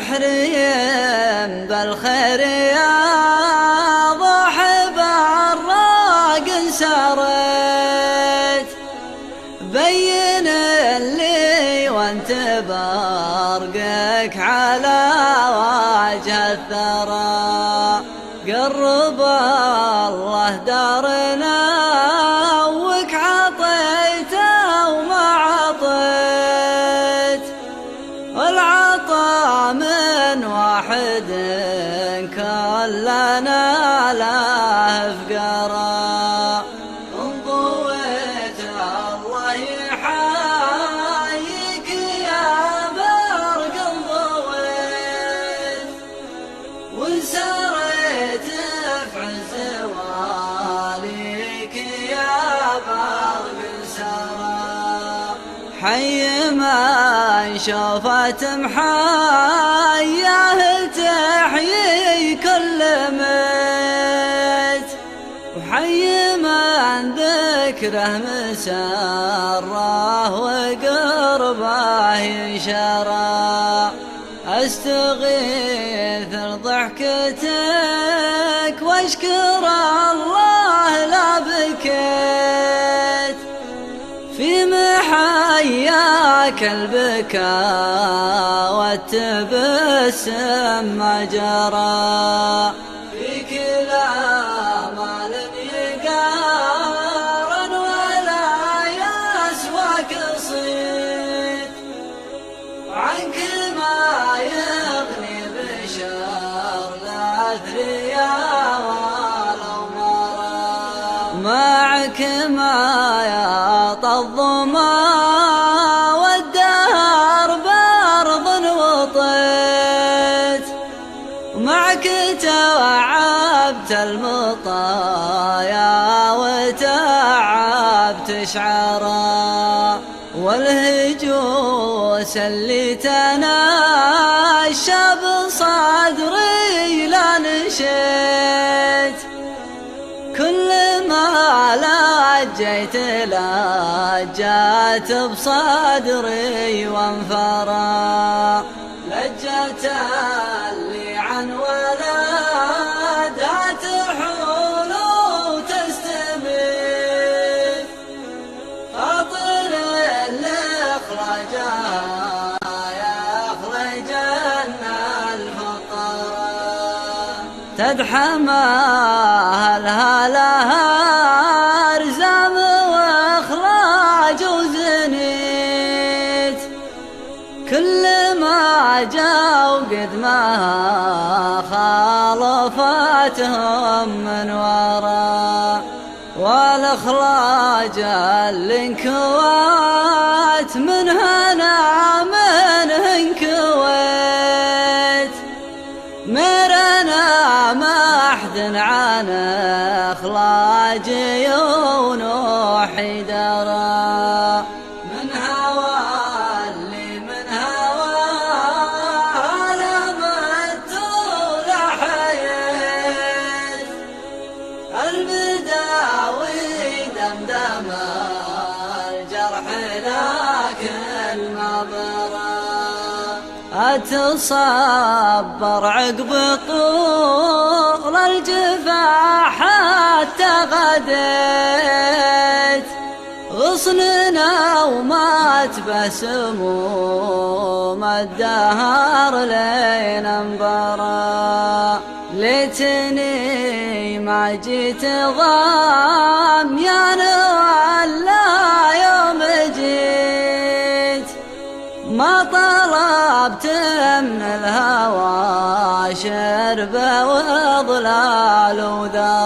تحريم بالخير يا ضحى براق سارت بين اللي وانت برقك على وجه الثرى قرب الله دارنا وك عطيته وما عطيت والعطا من واحد كلنا له فقرا انضويت الله يحاييك يا برق انضويت وانسريت في عز واليك يا برق انسرى حي من شوفت محياه تحيي كل ميت وحي من ذكره مسره وقربه ينشرى استغيث ضحكتك واشكر الله لا بكيت في محياك البكاء والتبسم ما جرى فيك لا مال يقارن ولا يسوى قصيد عنك ما يغني بشر لا ثريا ولا مرى معك ما يعطى الظما والدهر برض وطيت ومعك توعبت المطايا وتعبت شعرا والهجوس اللي تناشى بصدري لا نشيت كل ما لجيت لجات بصدري وانفرى لجت اللي عن ولدها تحول وتستميت خاطر اللي اخرجها يخرجن الفقراء تدحمها الهالها ارزام واخراج وزنيت كل ما جاء وقد ما خالفتهم من وراء والاخراج الانكوات من هنا منه انكويت مرنا ما احد عن اخلاج ونوحي درى من هوى اللي من هوى لمت لحيت المداوي دمدم الجرح لكن ما برى أتصبر عقب طول الجفاح حتى غديت غصننا ومات بسموم الدهر لين انبرى ليتني ما جيت ضام يا ولا يوم جيت ما طلبت من الهوى شرب وظلال وذا